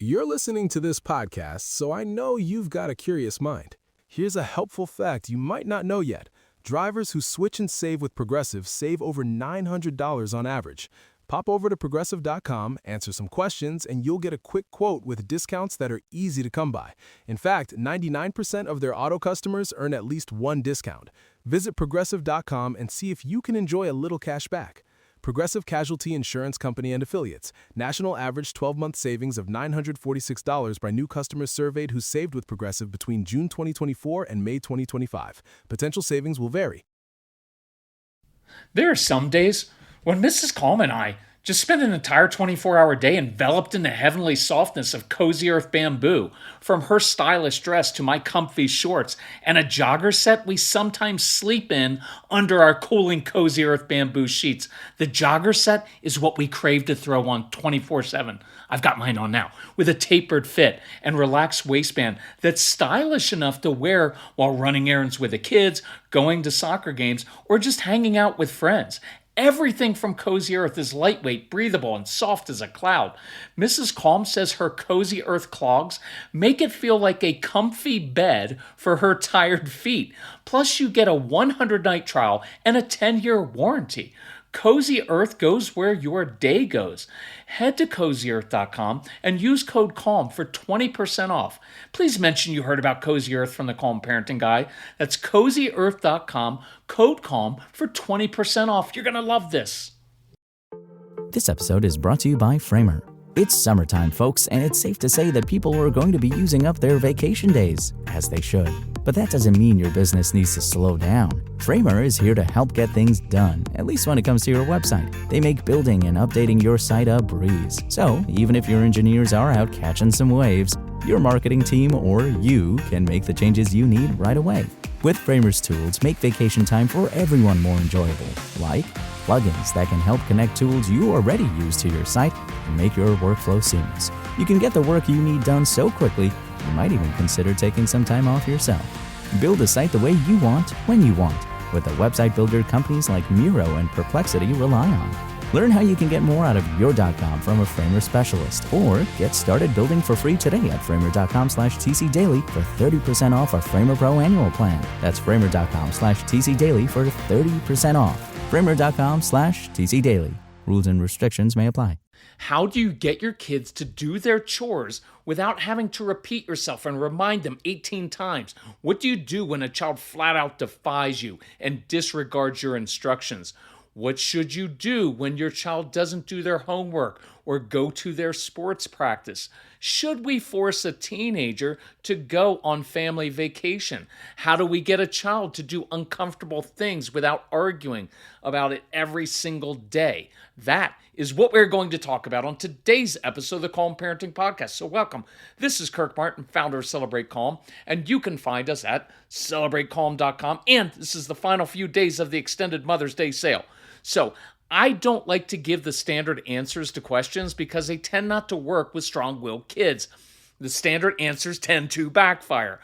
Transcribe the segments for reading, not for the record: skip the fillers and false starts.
You're listening to this podcast, so I know you've got a curious mind. Here's a helpful fact you might not know yet. Drivers who switch and save with Progressive save over $900 on average. Pop over to Progressive.com, answer some questions, and you'll get a quick quote with discounts that are easy to come by. In fact, 99% of their auto customers earn at least one discount. Visit Progressive.com and see if you can enjoy a little cash back. Progressive Casualty Insurance Company and Affiliates. National average 12-month savings of $946 by new customers surveyed who saved with Progressive between June 2024 and May 2025. Potential savings will vary. There are some days when Mrs. Calm and I just spend an entire 24-hour day enveloped in the heavenly softness of Cozy Earth bamboo, from her stylish dress to my comfy shorts, and a jogger set we sometimes sleep in under our cooling Cozy Earth bamboo sheets. The jogger set is what we crave to throw on 24/7. I've got mine on now, with a tapered fit and relaxed waistband that's stylish enough to wear while running errands with the kids, going to soccer games, or just hanging out with friends. Everything from Cozy Earth is lightweight, breathable, and soft as a cloud. Mrs. Calm says her Cozy Earth clogs make it feel like a comfy bed for her tired feet. Plus, you get a 100-night trial and a 10-year warranty. Cozy Earth goes where your day goes. Head to CozyEarth.com and use code CALM for 20% off. Please mention you heard about Cozy Earth from the Calm Parenting Guy. That's CozyEarth.com, code CALM for 20% off. You're going to love this. This episode is brought to you by Framer. It's summertime, folks, and it's safe to say that people are going to be using up their vacation days, as they should. But that doesn't mean your business needs to slow down. Framer is here to help get things done, at least when it comes to your website. They make building and updating your site a breeze. So even if your engineers are out catching some waves, your marketing team or you can make the changes you need right away. With Framer's tools, make vacation time for everyone more enjoyable, like plugins that can help connect tools you already use to your site and make your workflow seamless. You can get the work you need done so quickly, you might even consider taking some time off yourself. Build a site the way you want, when you want, with the website builder companies like Miro and Perplexity rely on. Learn how you can get more out of your .com from a Framer specialist, or get started building for free today at framer.com/tcdaily for 30% off our Framer Pro annual plan. That's framer.com/tcdaily for 30% off. framer.com/tcdaily. Rules and restrictions may apply. How do you get your kids to do their chores without having to repeat yourself and remind them 18 times? What do you do when a child flat out defies you and disregards your instructions? What should you do when your child doesn't do their homework or go to their sports practice? Should we force a teenager to go on family vacation? How do we get a child to do uncomfortable things without arguing about it every single day? That is what we're going to talk about on today's episode of the Calm Parenting Podcast. So welcome. This is Kirk Martin, founder of Celebrate Calm, and you can find us at CelebrateCalm.com. And this is the final few days of the extended Mother's Day sale. So I don't like to give the standard answers to questions because they tend not to work with strong-willed kids. The standard answers tend to backfire.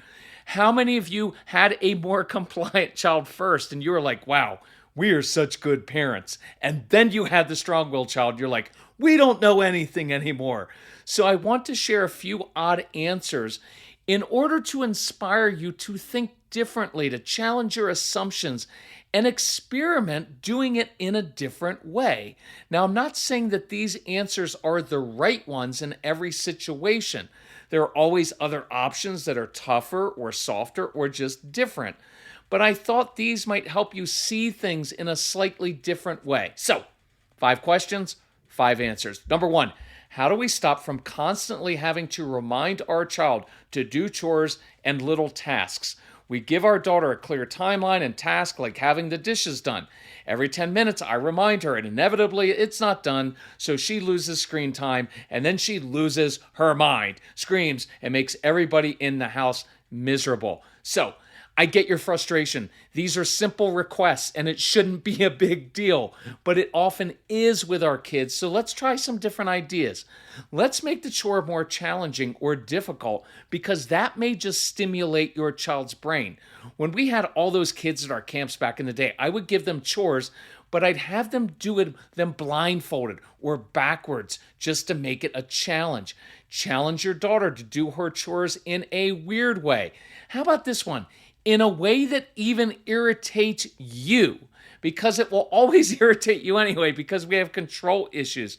How many of you had a more compliant child first and you were like, wow, we are such good parents? And then you had the strong-willed child, you're like, we don't know anything anymore. So I want to share a few odd answers in order to inspire you to think differently, to challenge your assumptions, and experiment doing it in a different way. Now, I'm not saying that these answers are the right ones in every situation. There are always other options that are tougher or softer or just different. But I thought these might help you see things in a slightly different way. So, 5 questions, 5 answers. Number 1, how do we stop from constantly having to remind our child to do chores and little tasks? We give our daughter a clear timeline and task like having the dishes done. Every 10 minutes, I remind her, and inevitably it's not done, so she loses screen time, and then she loses her mind, screams, and makes everybody in the house miserable. So, I get your frustration. These are simple requests, and it shouldn't be a big deal, but it often is with our kids, so let's try some different ideas. Let's make the chore more challenging or difficult, because that may just stimulate your child's brain. When we had all those kids at our camps back in the day, I would give them chores, but I'd have them do them blindfolded or backwards just to make it a challenge. Challenge your daughter to do her chores in a weird way. How about this one? In a way that even irritates you, because it will always irritate you anyway, because we have control issues.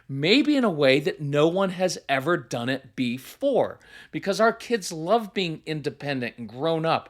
Maybe in a way that no one has ever done it before, because our kids love being independent and grown up.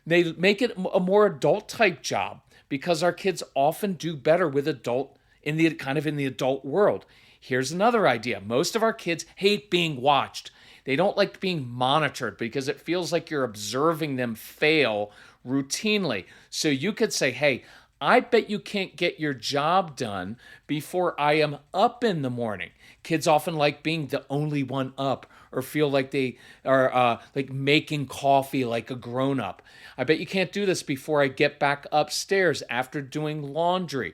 They make it a more adult type job because our kids often do better with in the adult world. Here's another idea. Most of our kids hate being watched. They don't like being monitored because it feels like you're observing them fail routinely. So you could say, hey, I bet you can't get your job done before I am up in the morning. Kids often like being the only one up or feel like they are like making coffee like a grown-up. I bet you can't do this before I get back upstairs after doing laundry.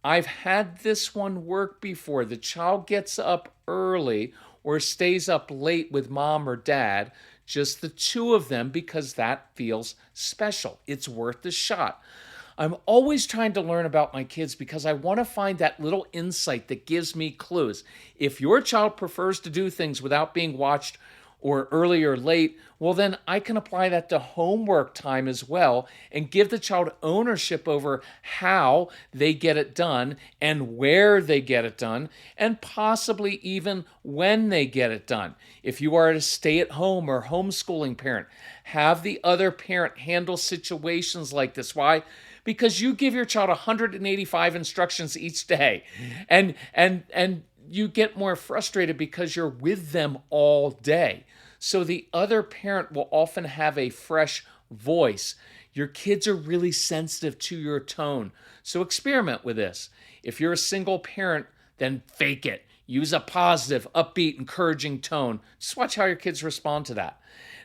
I've had this one work before. The child gets up early or stays up late with mom or dad, just the two of them, because that feels special. It's worth a shot. I'm always trying to learn about my kids because I want to find that little insight that gives me clues. If your child prefers to do things without being watched or early or late, well, then I can apply that to homework time as well and give the child ownership over how they get it done and where they get it done and possibly even when they get it done. If you are a stay-at-home or homeschooling parent, have the other parent handle situations like this. Why? Because you give your child 185 instructions each day and you get more frustrated because you're with them all day. So the other parent will often have a fresh voice. Your kids are really sensitive to your tone. So experiment with this. If you're a single parent, then fake it. Use a positive, upbeat, encouraging tone. Just watch how your kids respond to that.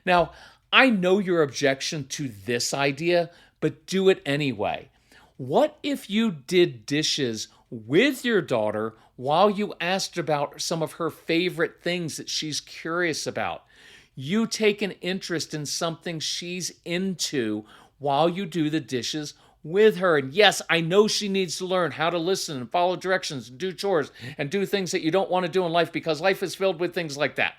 Now, I know your objection to this idea, but do it anyway. What if you did dishes with your daughter while you asked about some of her favorite things that she's curious about? You take an interest in something she's into while you do the dishes with her. And yes, I know she needs to learn how to listen and follow directions and do chores and do things that you don't want to do in life because life is filled with things like that.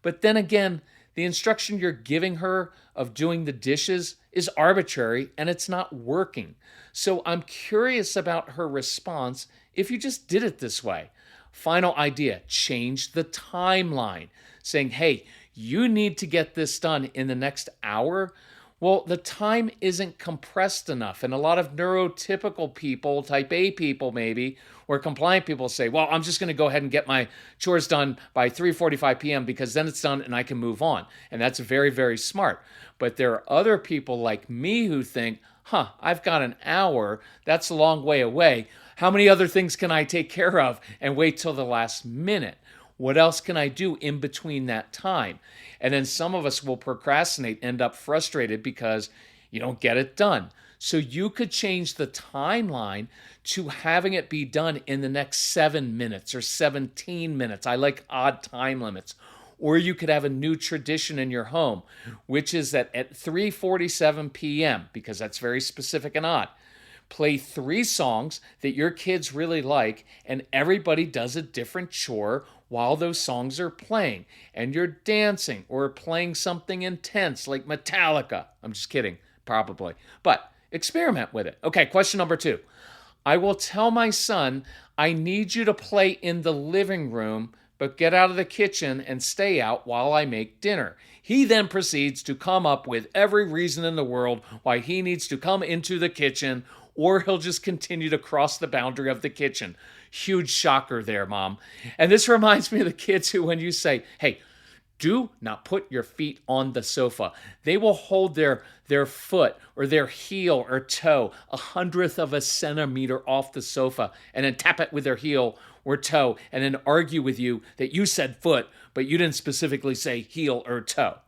But then again, the instruction you're giving her of doing the dishes is arbitrary and it's not working. So I'm curious about her response if you just did it this way. Final idea, change the timeline. Saying, hey, you need to get this done in the next hour. Well, the time isn't compressed enough. And a lot of neurotypical people, type A people maybe, or compliant people say, well, I'm just going to go ahead and get my chores done by 3:45 p.m. because then it's done and I can move on. And that's very, very smart. But there are other people like me who think, I've got an hour. That's a long way away. How many other things can I take care of and wait till the last minute? What else can I do in between that time? And then some of us will procrastinate, end up frustrated because you don't get it done. So you could change the timeline to having it be done in the next 7 minutes or 17 minutes. I like odd time limits. Or you could have a new tradition in your home, which is that at 3:47 p.m., because that's very specific and odd, play 3 songs that your kids really like, and everybody does a different chore while those songs are playing. And you're dancing or playing something intense like Metallica. I'm just kidding, probably. But experiment with it. Okay, question number 2. I will tell my son, I need you to play in the living room, but get out of the kitchen and stay out while I make dinner. He then proceeds to come up with every reason in the world why he needs to come into the kitchen, or he'll just continue to cross the boundary of the kitchen. Huge shocker there, Mom. And this reminds me of the kids who, when you say, hey, do not put your feet on the sofa, they will hold their foot or their heel or toe 1/100 of a centimeter off the sofa and then tap it with their heel or toe and then argue with you that you said foot, but you didn't specifically say heel or toe.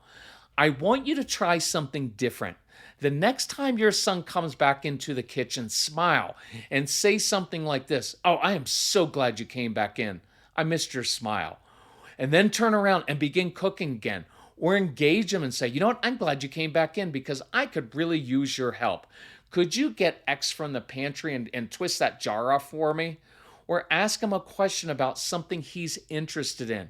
I want you to try something different. The next time your son comes back into the kitchen, smile and say something like this. Oh, I am so glad you came back in. I missed your smile. And then turn around and begin cooking again. Or engage him and say, you know what, I'm glad you came back in because I could really use your help. Could you get X from the pantry and twist that jar off for me? Or ask him a question about something he's interested in.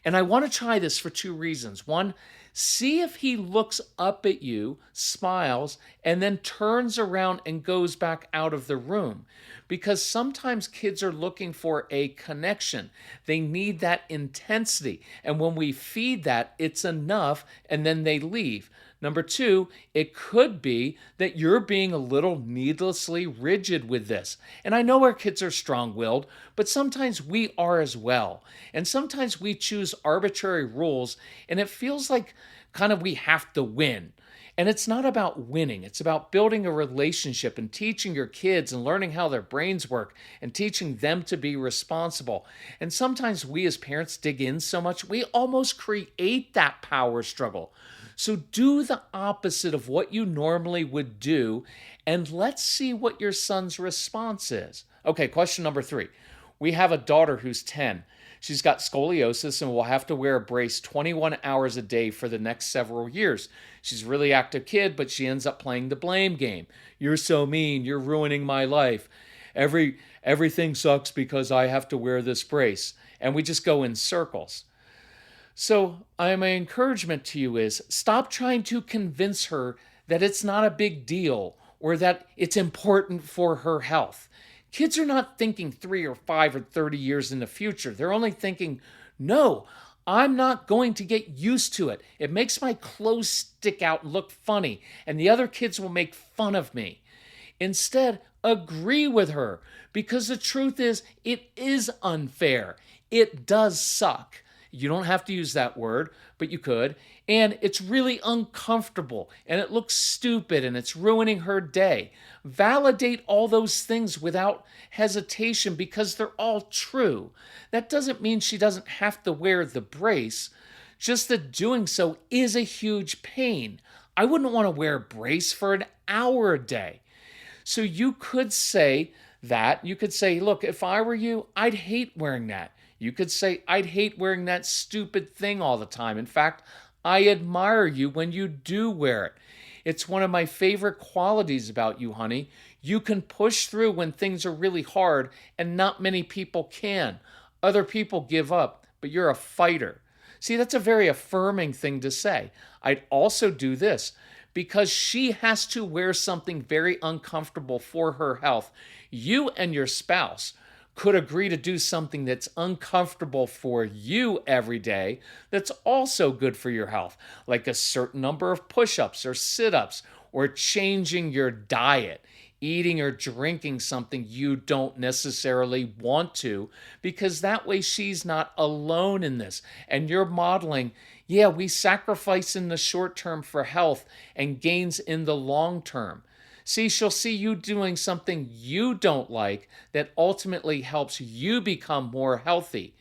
And I want to try this for 2 reasons. One, see if he looks up at you, smiles, and then turns around and goes back out of the room. Because sometimes kids are looking for a connection. They need that intensity. And when we feed that, it's enough, and then they leave. Number 2, it could be that you're being a little needlessly rigid with this. And I know our kids are strong-willed, but sometimes we are as well. And sometimes we choose arbitrary rules, and it feels like kind of we have to win. And it's not about winning. It's about building a relationship and teaching your kids and learning how their brains work and teaching them to be responsible. And sometimes we as parents dig in so much, we almost create that power struggle. So do the opposite of what you normally would do, and let's see what your son's response is. Okay, question number 3. We have a daughter who's 10. She's got scoliosis and will have to wear a brace 21 hours a day for the next several years. She's a really active kid, but she ends up playing the blame game. You're so mean. You're ruining my life. Everything sucks because I have to wear this brace. And we just go in circles. So my encouragement to you is stop trying to convince her that it's not a big deal or that it's important for her health. Kids are not thinking 3 or 5 or 30 years in the future. They're only thinking, no, I'm not going to get used to it. It makes my clothes stick out and look funny, and the other kids will make fun of me. Instead, agree with her, because the truth is, it is unfair. It does suck. You don't have to use that word, but you could. And it's really uncomfortable, and it looks stupid, and it's ruining her day. Validate all those things without hesitation because they're all true. That doesn't mean she doesn't have to wear the brace, just that doing so is a huge pain. I wouldn't want to wear a brace for an hour a day. So you could say that. You could say, look, if I were you, I'd hate wearing that. You could say, I'd hate wearing that stupid thing all the time. In fact, I admire you when you do wear it. It's one of my favorite qualities about you, honey. You can push through when things are really hard, and not many people can. Other people give up, but you're a fighter. See, that's a very affirming thing to say. I'd also do this. Because she has to wear something very uncomfortable for her health, you and your spouse could agree to do something that's uncomfortable for you every day that's also good for your health, like a certain number of push-ups or sit-ups, or changing your diet, eating or drinking something you don't necessarily want to, because that way she's not alone in this. And you're modeling, yeah, we sacrifice in the short term for health and gains in the long term. See, she'll see you doing something you don't like that ultimately helps you become more healthy.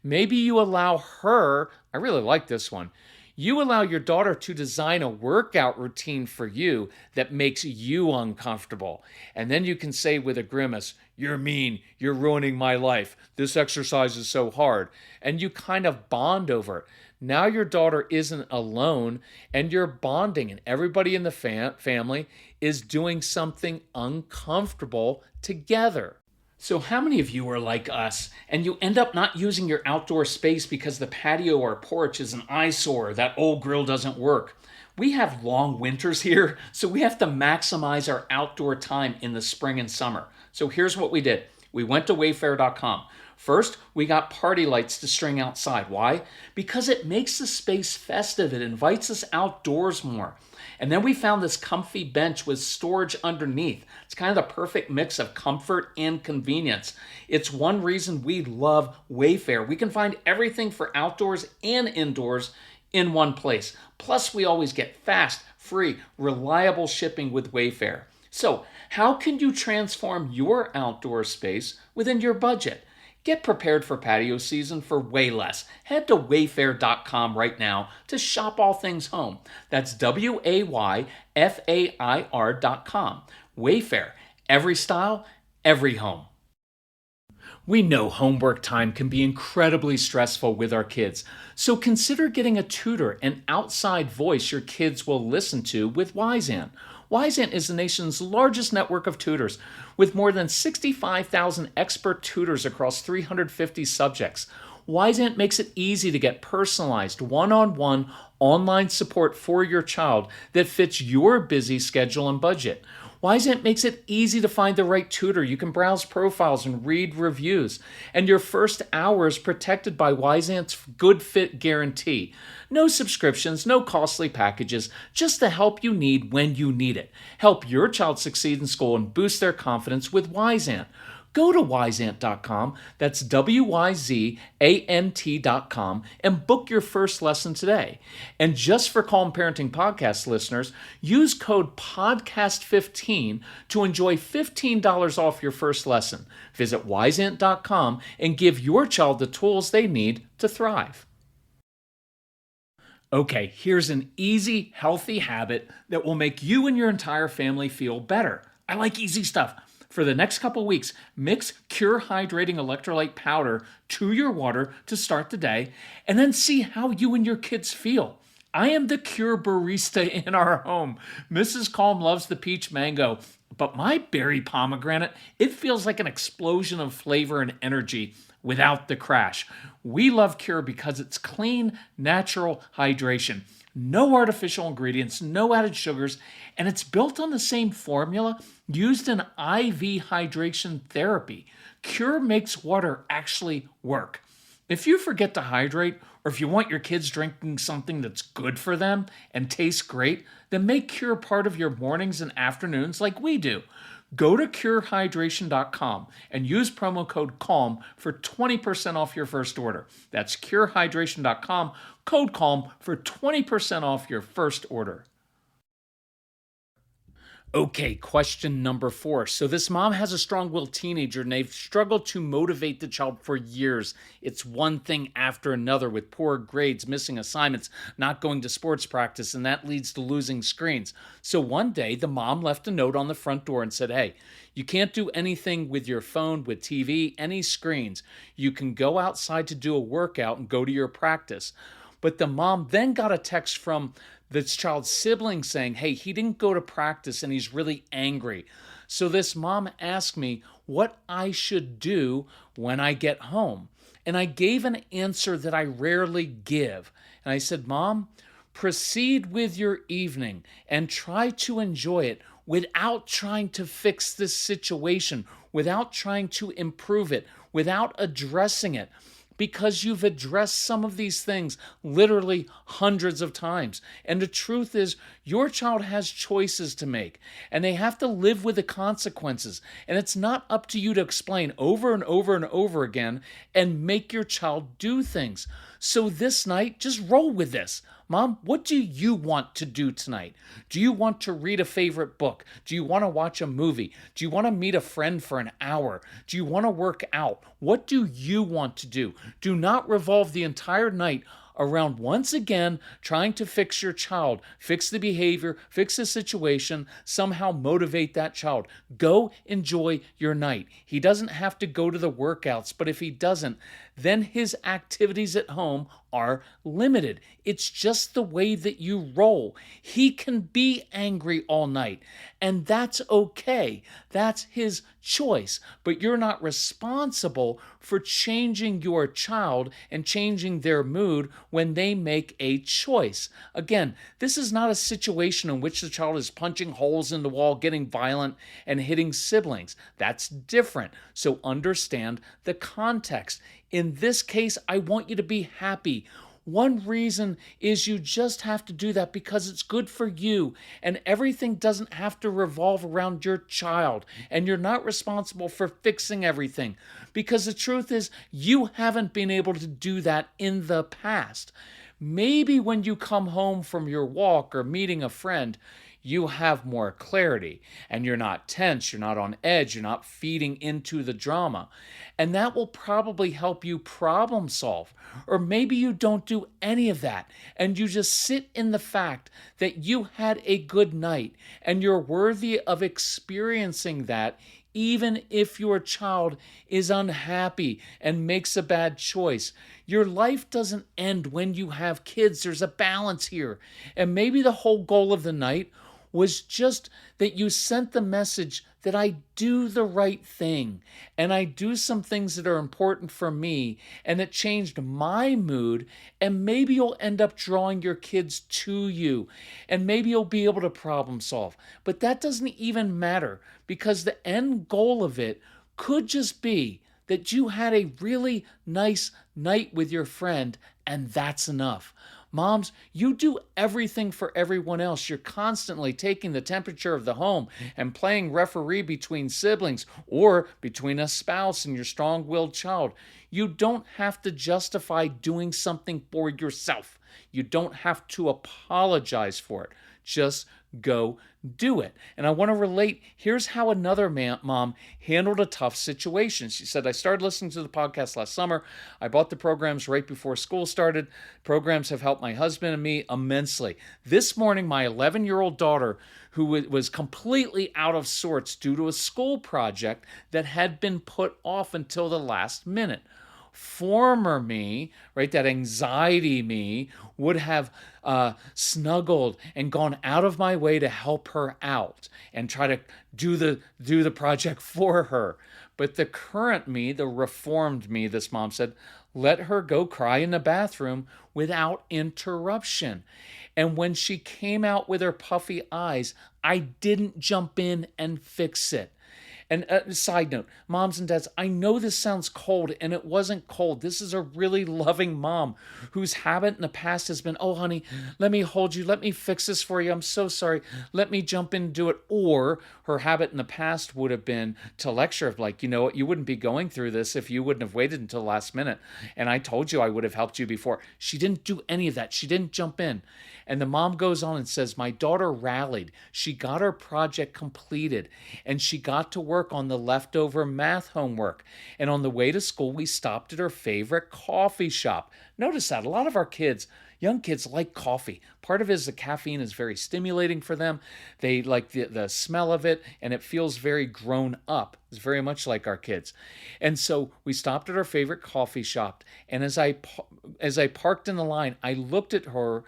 Maybe you allow her, I really like this one, you allow your daughter to design a workout routine for you that makes you uncomfortable. And then you can say with a grimace, you're mean, you're ruining my life, this exercise is so hard. And you kind of bond over it. Now your daughter isn't alone, and you're bonding, and everybody in the family is doing something uncomfortable together. So how many of you are like us, and you end up not using your outdoor space because the patio or porch is an eyesore, that old grill doesn't work? We have long winters here, so we have to maximize our outdoor time in the spring and summer. So here's what we did. We went to wayfair.com. First, we got party lights to string outside. Why? Because it makes the space festive. It invites us outdoors more. And then we found this comfy bench with storage underneath. It's kind of the perfect mix of comfort and convenience. It's one reason we love Wayfair. We can find everything for outdoors and indoors in one place. Plus, we always get fast, free, reliable shipping with Wayfair. So, how can you transform your outdoor space within your budget? Get prepared for patio season for way less. Head to wayfair.com right now to shop all things home. That's WAYFAIR.com. Wayfair, every style, every home. We know homework time can be incredibly stressful with our kids, so consider getting a tutor, an outside voice your kids will listen to with WYZANT. WYZANT is the nation's largest network of tutors, with more than 65,000 expert tutors across 350 subjects. WYZANT makes it easy to get personalized, one-on-one online support for your child that fits your busy schedule and budget. WYZANT makes it easy to find the right tutor. You can browse profiles and read reviews. And your first hour is protected by WYZANT's Good Fit Guarantee. No subscriptions, no costly packages, just the help you need when you need it. Help your child succeed in school and boost their confidence with WYZANT. Go to wyzant.com, that's WYZANT.com, and book your first lesson today. And just for Calm Parenting Podcast listeners, use code PODCAST15 to enjoy $15 off your first lesson. Visit wyzant.com and give your child the tools they need to thrive. Okay, here's an easy, healthy habit that will make you and your entire family feel better. I like easy stuff. For the next couple weeks, mix Cure Hydrating Electrolyte Powder to your water to start the day, and then see how you and your kids feel. I am the Cure barista in our home. Mrs. Calm loves the peach mango, but my berry pomegranate, it feels like an explosion of flavor and energy without the crash. We love Cure because it's clean, natural hydration. No artificial ingredients, no added sugars, and it's built on the same formula used in IV hydration therapy. Cure makes water actually work. If you forget to hydrate, or if you want your kids drinking something that's good for them and tastes great, then make Cure part of your mornings and afternoons like we do. Go to curehydration.com and use promo code CALM for 20% off your first order. That's curehydration.com, code CALM for 20% off your first order. Okay, question number 4. So this mom has a strong-willed teenager and they've struggled to motivate the child for years. It's one thing after another with poor grades, missing assignments, not going to sports practice, and that leads to losing screens. So one day the mom left a note on the front door and said, hey, you can't do anything with your phone, with TV, any screens. You can go outside to do a workout and go to your practice. But the mom then got a text from this child's sibling saying, hey, he didn't go to practice and he's really angry. So this mom asked me what I should do when I get home. And I gave an answer that I rarely give. And I said, Mom, proceed with your evening and try to enjoy it without trying to fix this situation, without trying to improve it, without addressing it. Because you've addressed some of these things literally hundreds of times. And the truth is, your child has choices to make, and they have to live with the consequences. And it's not up to you to explain over and over and over again and make your child do things. So this night, just roll with this. Mom, what do you want to do tonight? Do you want to read a favorite book? Do you want to watch a movie? Do you want to meet a friend for an hour? Do you want to work out? What do you want to do? Do not revolve the entire night around, once again, trying to fix your child, fix the behavior, fix the situation, somehow motivate that child. Go enjoy your night. He doesn't have to go to the workouts, but if he doesn't, then his activities at home are limited. It's just the way that you roll. He can be angry all night, and that's okay. That's his choice, but you're not responsible for changing your child and changing their mood when they make a choice. Again, this is not a situation in which the child is punching holes in the wall, getting violent, and hitting siblings. That's different. So understand the context. In this case, I want you to be happy. One reason is you just have to do that because it's good for you, and everything doesn't have to revolve around your child, and you're not responsible for fixing everything, because the truth is you haven't been able to do that in the past. Maybe when you come home from your walk or meeting a friend, you have more clarity and you're not tense, you're not on edge, you're not feeding into the drama. And that will probably help you problem solve. Or maybe you don't do any of that and you just sit in the fact that you had a good night and you're worthy of experiencing that, even if your child is unhappy and makes a bad choice. Your life doesn't end when you have kids. There's a balance here. And maybe the whole goal of the night was just that you sent the message that I do the right thing and I do some things that are important for me, and it changed my mood, and maybe you'll end up drawing your kids to you, and maybe you'll be able to problem solve. But that doesn't even matter, because the end goal of it could just be that you had a really nice night with your friend, and that's enough. Moms, you do everything for everyone else. You're constantly taking the temperature of the home and playing referee between siblings or between a spouse and your strong-willed child. You don't have to justify doing something for yourself. You don't have to apologize for it. Just go do it. And I want to relate. Here's how another mom handled a tough situation. She said, I started listening to the podcast last summer. I bought the programs right before school started. Programs have helped my husband and me immensely. This morning, my 11-year-old daughter, who was completely out of sorts due to a school project that had been put off until the last minute. Former me, right, that anxiety me, would have snuggled and gone out of my way to help her out and try to do the project for her. But the current me, the reformed me, this mom said, let her go cry in the bathroom without interruption. And when she came out with her puffy eyes, I didn't jump in and fix it. And side note, moms and dads, I know this sounds cold, and it wasn't cold. This is a really loving mom whose habit in the past has been, oh, honey, let me hold you. Let me fix this for you. I'm so sorry. Let me jump in and do it. Or her habit in the past would have been to lecture of like, you know what, you wouldn't be going through this if you wouldn't have waited until the last minute. And I told you I would have helped you before. She didn't do any of that. She didn't jump in. And the mom goes on and says, my daughter rallied. She got her project completed, and she got to work on the leftover math homework. And on the way to school, we stopped at her favorite coffee shop. Notice that a lot of our kids, young kids, like coffee. Part of it is the caffeine is very stimulating for them. They like the smell of it, and it feels very grown up. It's very much like our kids. And so we stopped at our favorite coffee shop, and as I parked in the line, I looked at her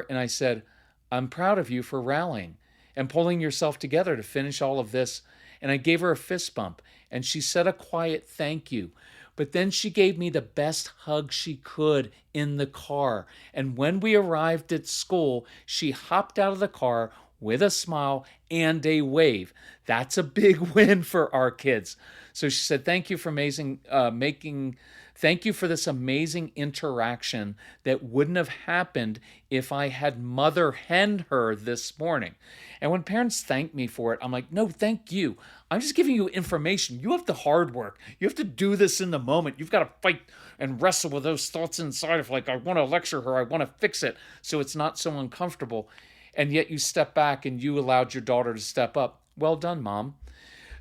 and I said, I'm proud of you for rallying and pulling yourself together to finish all of this. And I gave her a fist bump, and she said a quiet thank you. But then she gave me the best hug she could in the car. And when we arrived at school, she hopped out of the car with a smile and a wave. That's a big win for our kids. So she said, thank you for thank you for this amazing interaction that wouldn't have happened if I had mother hen her this morning. And when parents thank me for it, I'm like, no, thank you. I'm just giving you information. You have the hard work. You have to do this in the moment. You've got to fight and wrestle with those thoughts inside of like, I want to lecture her. I want to fix it so it's not so uncomfortable. And yet you step back and you allowed your daughter to step up. Well done, Mom.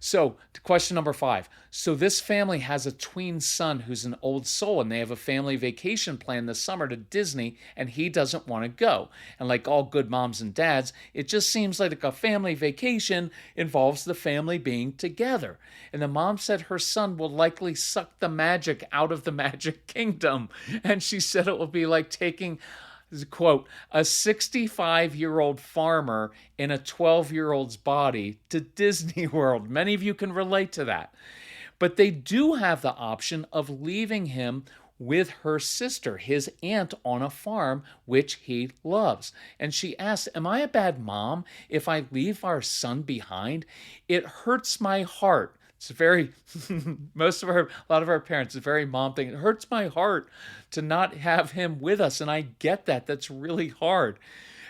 So, question number 5. So this family has a tween son who's an old soul, and they have a family vacation planned this summer to Disney, and he doesn't want to go. And like all good moms and dads, it just seems like a family vacation involves the family being together. And the mom said her son will likely suck the magic out of the Magic Kingdom. And she said it will be like taking, quote, a 65-year-old farmer in a 12-year-old's body to Disney World. Many of you can relate to that. But they do have the option of leaving him with her sister, his aunt, on a farm, which he loves. And she asked, am I a bad mom if I leave our son behind? It hurts my heart. It's very, a lot of our parents, it's a very mom thing. It hurts my heart to not have him with us. And I get that. That's really hard.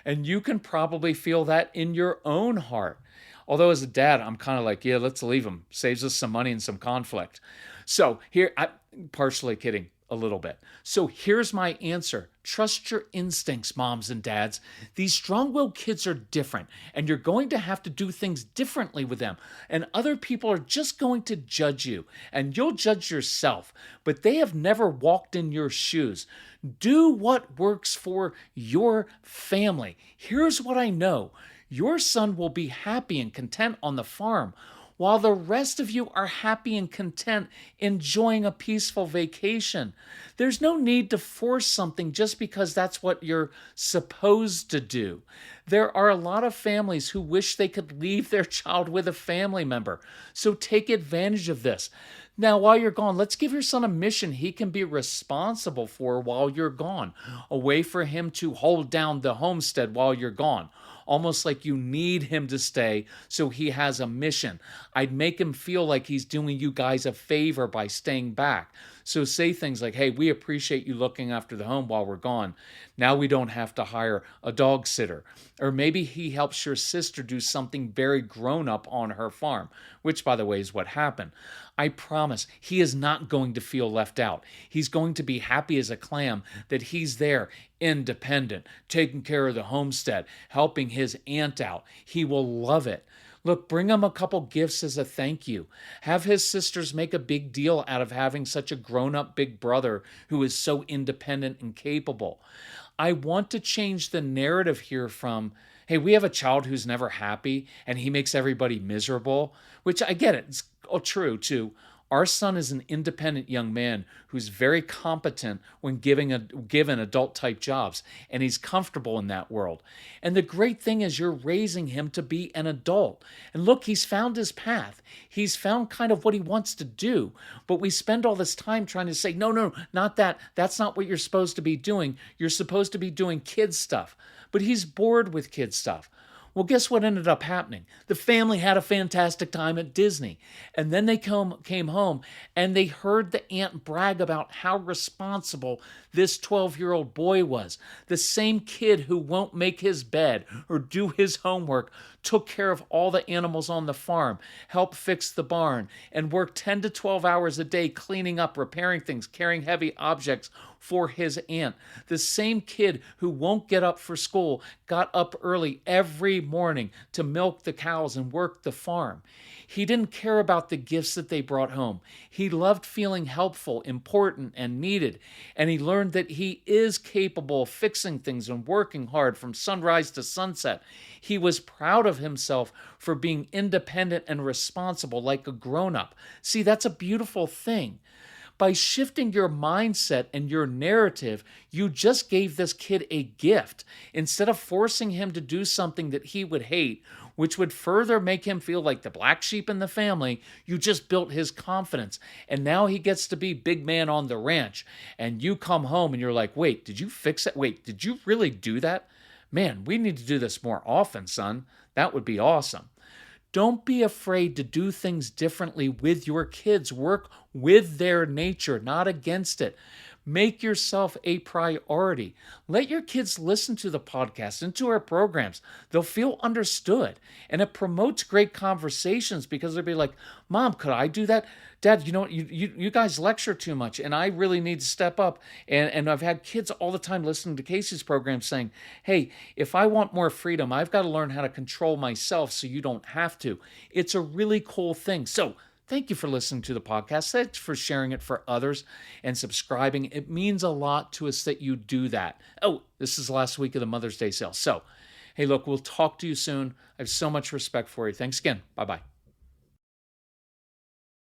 And you can probably feel that in your own heart. Although as a dad, I'm kind of like, yeah, let's leave him. Saves us some money and some conflict. So here, I'm partially kidding a little bit. So here's my answer. Trust your instincts, moms and dads. These strong-willed kids are different, and you're going to have to do things differently with them. And other people are just going to judge you, and you'll judge yourself, but they have never walked in your shoes. Do what works for your family. Here's what I know. Your son will be happy and content on the farm. while the rest of you are happy and content enjoying a peaceful vacation. There's no need to force something just because that's what you're supposed to do. There are a lot of families who wish they could leave their child with a family member. So take advantage of this. Now, while you're gone, let's give your son a mission he can be responsible for while you're gone. A way for him to hold down the homestead while you're gone. Almost like you need him to stay so he has a mission. I'd make him feel like he's doing you guys a favor by staying back. So say things like, hey, we appreciate you looking after the home while we're gone. Now we don't have to hire a dog sitter. Or maybe he helps your sister do something very grown up on her farm, which, by the way, is what happened. I promise he is not going to feel left out. He's going to be happy as a clam that he's there, independent, taking care of the homestead, helping his aunt out. He will love it. Look, bring him a couple gifts as a thank you. Have his sisters make a big deal out of having such a grown-up big brother who is so independent and capable. I want to change the narrative here from, hey, we have a child who's never happy and he makes everybody miserable, which I get it, it's all true too. Our son is an independent young man who's very competent when given adult-type jobs, and he's comfortable in that world. And the great thing is you're raising him to be an adult. And look, he's found his path. He's found kind of what he wants to do. But we spend all this time trying to say, no, not that. That's not what you're supposed to be doing. You're supposed to be doing kid stuff. But he's bored with kid stuff. Well, guess what ended up happening? The family had a fantastic time at Disney. And then they came home and they heard the aunt brag about how responsible this 12-year-old boy was. The same kid who won't make his bed or do his homework took care of all the animals on the farm, helped fix the barn, and worked 10 to 12 hours a day cleaning up, repairing things, carrying heavy objects for his aunt. The same kid who won't get up for school got up early every morning to milk the cows and work the farm. He didn't care about the gifts that they brought home. He loved feeling helpful, important, and needed. And he learned that he is capable of fixing things and working hard from sunrise to sunset. He was proud of himself for being independent and responsible like a grown-up. See, that's a beautiful thing. By shifting your mindset and your narrative, you just gave this kid a gift instead of forcing him to do something that he would hate, which would further make him feel like the black sheep in the family. You just built his confidence. And now he gets to be big man on the ranch. And you come home and you're like, wait, did you fix it? Wait, did you really do that? Man, we need to do this more often, son. That would be awesome. Don't be afraid to do things differently with your kids. Work with their nature, not against it. Make yourself a priority. Let your kids listen to the podcast and to our programs. They'll feel understood. And it promotes great conversations because they'll be like, Mom, could I do that? Dad, you know what? You guys lecture too much and I really need to step up. And I've had kids all the time listening to Casey's program saying, hey, if I want more freedom, I've got to learn how to control myself so you don't have to. It's a really cool thing. So thank you for listening to the podcast. Thanks for sharing it for others and subscribing. It means a lot to us that you do that. Oh, this is the last week of the Mother's Day sale. So, hey, look, we'll talk to you soon. I have so much respect for you. Thanks again. Bye-bye.